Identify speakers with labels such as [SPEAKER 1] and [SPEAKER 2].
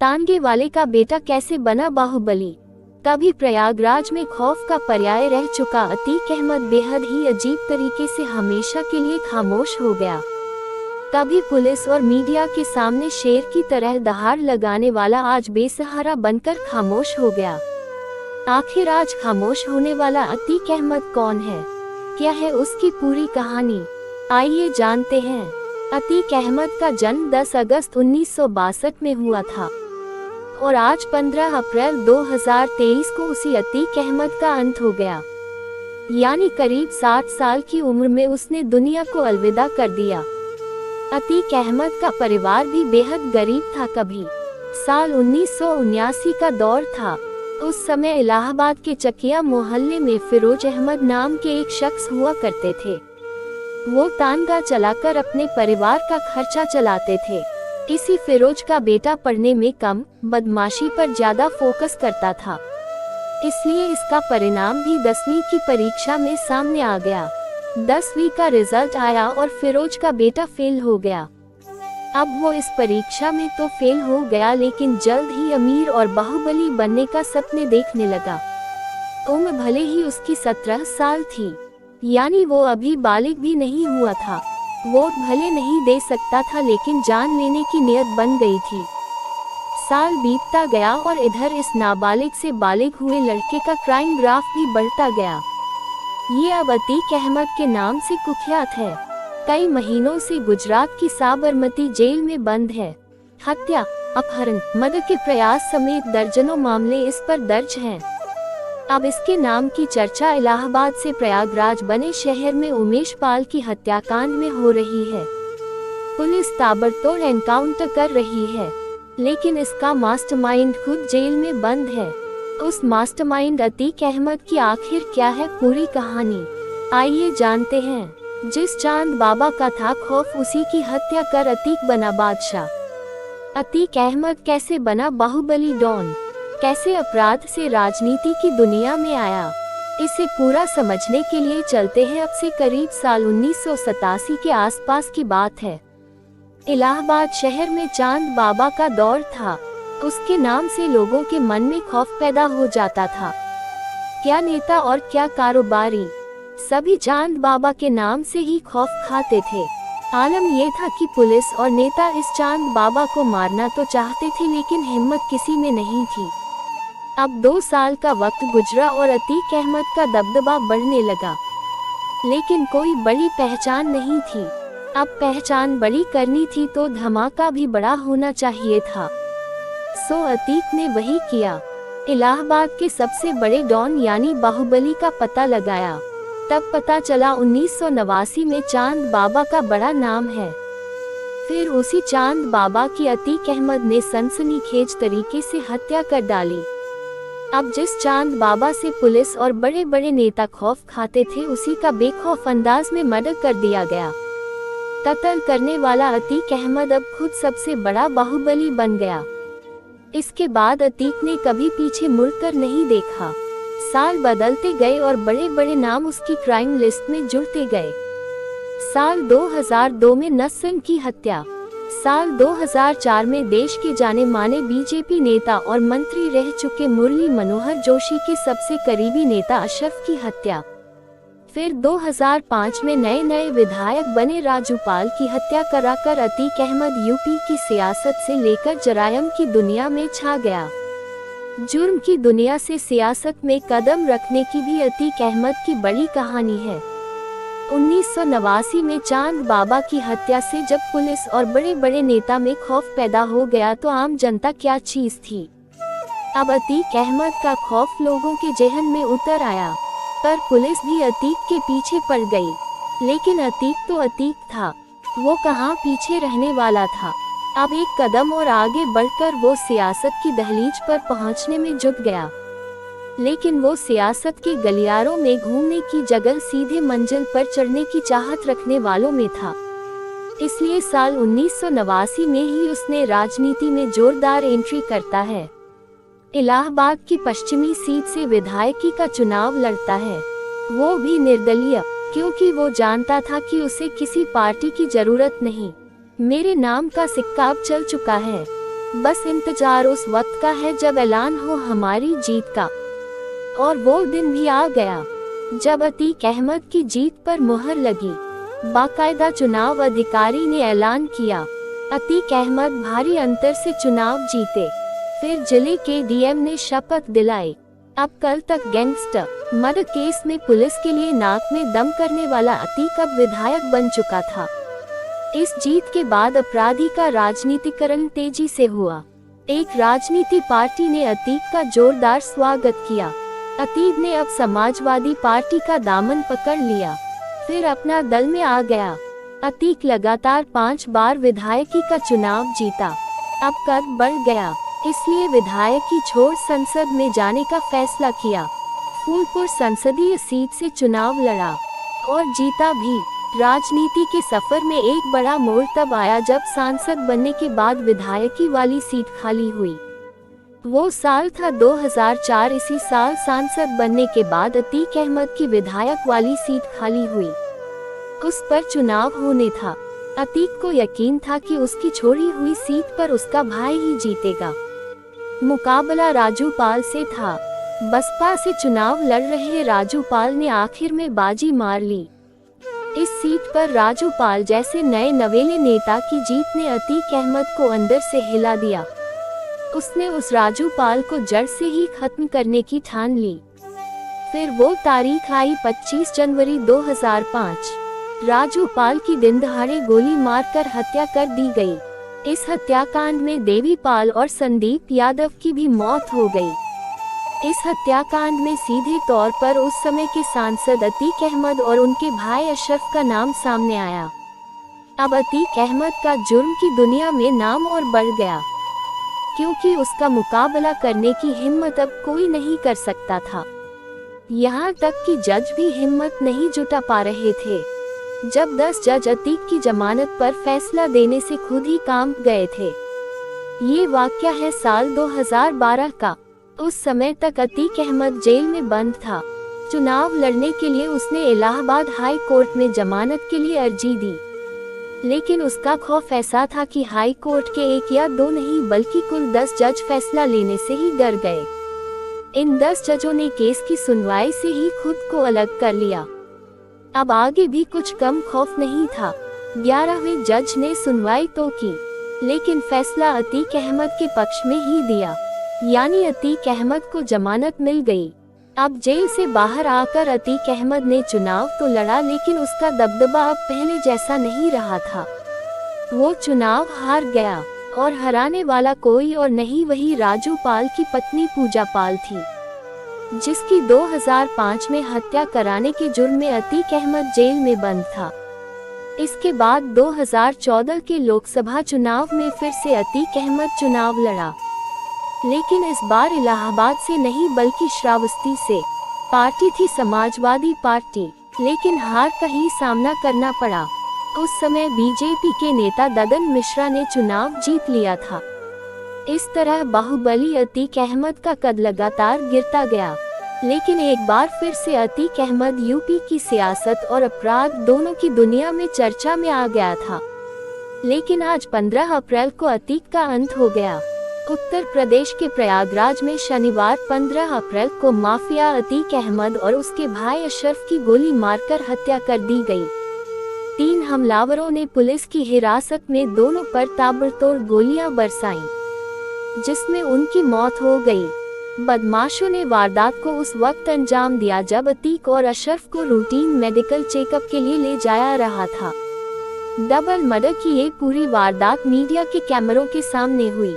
[SPEAKER 1] तानगे वाले का बेटा कैसे बना बाहुबली। कभी प्रयागराज में खौफ का पर्याय रह चुका अतीक अहमद बेहद ही अजीब तरीके से हमेशा के लिए खामोश हो गया। कभी पुलिस और मीडिया के सामने शेर की तरह दहाड़ लगाने वाला आज बेसहारा बनकर खामोश हो गया। आखिर आज खामोश होने वाला अतीक अहमद कौन है, क्या है उसकी पूरी कहानी, आइए जानते हैं। अतीक अहमद का जन्म 10 अगस्त 1962 में हुआ था और आज 15 अप्रैल 2023 को उसी अतीक अहमद का अंत हो गया। यानी करीब 60 साल की उम्र में उसने दुनिया को अलविदा कर दिया। अतीक अहमद का परिवार भी बेहद गरीब था। कभी साल 1979 का दौर था। उस समय इलाहाबाद के चकिया मोहल्ले में फिरोज अहमद नाम के एक शख्स हुआ करते थे। वो तानगा चलाकर अपने परिवार का खर्चा चलाते थे। इसी फिरोज का बेटा पढ़ने में कम, बदमाशी पर ज्यादा फोकस करता था, इसलिए इसका परिणाम भी 10वीं की परीक्षा में सामने आ गया। 10वीं का रिजल्ट आया और फिरोज का बेटा फेल हो गया। अब वो इस परीक्षा में तो फेल हो गया, लेकिन जल्द ही अमीर और बाहुबली बनने का सपने देखने लगा। उम्र भले ही उसकी 17 साल थी, यानी वो अभी बालिग भी नहीं हुआ था। वोट भले नहीं दे सकता था, लेकिन जान लेने की नियत बन गई थी। साल बीतता गया और इधर इस नाबालिग से बालिग हुए लड़के का क्राइम ग्राफ भी बढ़ता गया। ये अब अतीक अहमद के नाम से कुख्यात है। कई महीनों से गुजरात की साबरमती जेल में बंद है। हत्या, अपहरण, मर्डर के प्रयास समेत दर्जनों मामले इस पर दर्ज हैं। अब इसके नाम की चर्चा इलाहाबाद से प्रयागराज बने शहर में उमेश पाल की हत्याकांड में हो रही है। पुलिस ताबड़तोड़ एनकाउंटर कर रही है, लेकिन इसका मास्टरमाइंड खुद जेल में बंद है। उस मास्टरमाइंड अतीक अहमद की आखिर क्या है पूरी कहानी, आइए जानते हैं। जिस चांद बाबा का था खौफ, उसी की हत्या कर अतीक बना बादशाह। अतीक अहमद कैसे बना बाहुबली डॉन, कैसे अपराध से राजनीति की दुनिया में आया, इसे पूरा समझने के लिए चलते हैं अब से करीब साल 1987 के आसपास की बात है। इलाहाबाद शहर में चांद बाबा का दौर था। उसके नाम से लोगों के मन में खौफ पैदा हो जाता था। क्या नेता और क्या कारोबारी, सभी चांद बाबा के नाम से ही खौफ खाते थे। आलम ये था कि पुलिस और नेता इस चांद बाबा को मारना तो चाहते थे, लेकिन हिम्मत किसी में नहीं थी। अब 2 साल का वक्त गुजरा और अतीक अहमद का दबदबा बढ़ने लगा, लेकिन कोई बड़ी पहचान नहीं थी। अब पहचान बड़ी करनी थी तो धमाका भी बड़ा होना चाहिए था। सो अतीक ने वही किया। इलाहाबाद के सबसे बड़े डॉन यानी बाहुबली का पता लगाया। तब पता चला 1989 में चांद बाबा का बड़ा नाम है। फिर उसी चांद बाबा की अतीक अहमद ने सनसनीखेज तरीके से हत्या कर डाली। अब जिस चांद बाबा से पुलिस और बड़े बड़े नेता खौफ खाते थे, उसी का बेखौफ अंदाज में मर्डर कर दिया गया। कत्ल करने वाला अतीक अहमद अब खुद सबसे बड़ा बाहुबली बन गया। इसके बाद अतीक ने कभी पीछे मुड़कर नहीं देखा। साल बदलते गए और बड़े बड़े नाम उसकी क्राइम लिस्ट में जुड़ते गए। साल 2002 में नस्सिम की हत्या, साल 2004 में देश के जाने माने बीजेपी नेता और मंत्री रह चुके मुरली मनोहर जोशी के सबसे करीबी नेता अशरफ की हत्या, फिर 2005 में नए विधायक बने राजूपाल की हत्या कराकर अतीक अहमद यूपी की सियासत से लेकर जरायम की दुनिया में छा गया। जुर्म की दुनिया से सियासत में कदम रखने की भी अतीक अहमद की बड़ी कहानी है। 1989 में चांद बाबा की हत्या से जब पुलिस और बड़े बड़े नेता में खौफ पैदा हो गया, तो आम जनता क्या चीज थी। अब अतीक अहमद का खौफ लोगों के जहन में उतर आया, पर पुलिस भी अतीक के पीछे पड़ गई। लेकिन अतीक तो अतीक था, वो कहाँ पीछे रहने वाला था। अब एक कदम और आगे बढ़कर वो सियासत की दहलीज पर पहुंचने में जुट गया, लेकिन वो सियासत के गलियारों में घूमने की जगह सीधे मंजिल पर चढ़ने की चाहत रखने वालों में था। इसलिए साल 1989 में ही उसने राजनीति में जोरदार एंट्री करता है। इलाहाबाद की पश्चिमी सीट से विधायकी का चुनाव लड़ता है, वो भी निर्दलीय, क्योंकि वो जानता था कि उसे किसी पार्टी की जरूरत नहीं। मेरे नाम का सिक्का अब चल चुका है। बस इंतजार उस वक्त का है जब ऐलान हो हमारी जीत का। और वो दिन भी आ गया जब अतीक अहमद की जीत पर मुहर लगी। बाकायदा चुनाव अधिकारी ने ऐलान किया, अतीक अहमद भारी अंतर से चुनाव जीते। फिर जिले के डीएम ने शपथ दिलाई। अब कल तक गैंगस्टर मर्डर केस में पुलिस के लिए नाक में दम करने वाला अतीक अब विधायक बन चुका था। इस जीत के बाद अपराधी का राजनीतिकरण तेजी से हुआ। एक राजनीति पार्टी ने अतीक का जोरदार स्वागत किया। अतीक ने अब समाजवादी पार्टी का दामन पकड़ लिया, फिर अपना दल में आ गया। अतीक लगातार 5 बार विधायकी का चुनाव जीता। अब कद बढ़ गया, इसलिए विधायकी छोड़ संसद में जाने का फैसला किया। फूलपुर संसदीय सीट से चुनाव लड़ा और जीता भी। राजनीति के सफर में एक बड़ा मोड़ तब आया जब सांसद बनने के बाद विधायकी वाली सीट खाली हुई। वो साल था 2004। इसी साल सांसद बनने के बाद अतीक अहमद की विधायक वाली सीट खाली हुई। उस पर चुनाव होने था। अतीक को यकीन था कि उसकी छोड़ी हुई सीट पर उसका भाई ही जीतेगा। मुकाबला राजू पाल से था। बसपा से चुनाव लड़ रहे राजू पाल ने आखिर में बाजी मार ली। इस सीट पर राजू पाल जैसे नए नवेले नेता की जीत ने अतीक अहमद को अंदर से हिला दिया। उसने उस राजू पाल को जड़ से ही खत्म करने की ठान ली। फिर वो तारीख आई 25 जनवरी 2005। राजू पाल की दिन दहाड़े गोली मारकर हत्या कर दी गई। इस हत्याकांड में देवी पाल और संदीप यादव की भी मौत हो गई। इस हत्याकांड में सीधे तौर पर उस समय के सांसद अतीक अहमद और उनके भाई अशरफ का नाम सामने आया। अब अतीक अहमद का जुर्म की दुनिया में नाम और बढ़ गया, क्योंकि उसका मुकाबला करने की हिम्मत अब कोई नहीं कर सकता था। यहाँ तक कि जज भी हिम्मत नहीं जुटा पा रहे थे। जब 10 जज अतीक की जमानत पर फैसला देने से खुद ही कांप गए थे। ये वाकया है साल 2012 का। उस समय तक अतीक अहमद जेल में बंद था। चुनाव लड़ने के लिए उसने इलाहाबाद हाई कोर्ट में जमानत के लिए अर्जी दी, लेकिन उसका खौफ ऐसा था कि हाई कोर्ट के 1 या 2 नहीं बल्कि कुल 10 जज फैसला लेने से ही डर गए। इन 10 जजों ने केस की सुनवाई से ही खुद को अलग कर लिया। अब आगे भी कुछ कम खौफ नहीं था। 11वें जज ने सुनवाई तो की, लेकिन फैसला अतीक अहमद के पक्ष में ही दिया, यानी अतीक अहमद को जमानत मिल गई। अब जेल से बाहर आकर अतीक अहमद ने चुनाव तो लड़ा, लेकिन उसका दबदबा अब पहले जैसा नहीं रहा था। वो चुनाव हार गया और हराने वाला कोई और नहीं, वही राजू पाल की पत्नी पूजा पाल थी, जिसकी 2005 में हत्या कराने के जुर्म में अतीक अहमद जेल में बंद था। इसके बाद 2014 के लोकसभा चुनाव में फिर से अतीक अहमद चुनाव लड़ा, लेकिन इस बार इलाहाबाद से नहीं बल्कि श्रावस्ती से। पार्टी थी समाजवादी पार्टी, लेकिन हार का ही सामना करना पड़ा। उस समय बीजेपी के नेता ददन मिश्रा ने चुनाव जीत लिया था। इस तरह बाहुबली अतीक अहमद का कद लगातार गिरता गया, लेकिन एक बार फिर से अतीक अहमद यूपी की सियासत और अपराध दोनों की दुनिया में चर्चा में आ गया था। लेकिन आज 15 अप्रैल को अतीक का अंत हो गया। उत्तर प्रदेश के प्रयागराज में शनिवार 15 अप्रैल को माफिया अतीक अहमद और उसके भाई अशरफ की गोली मारकर हत्या कर दी गई। 3 हमलावरों ने पुलिस की हिरासत में दोनों पर ताबड़तोड़ गोलियां बरसाईं, जिसमें उनकी मौत हो गई। बदमाशों ने वारदात को उस वक्त अंजाम दिया जब अतीक और अशरफ को रूटीन मेडिकल चेकअप के लिए ले जाया रहा था। डबल मर्डर की ये पूरी वारदात मीडिया के कैमरों के सामने हुई।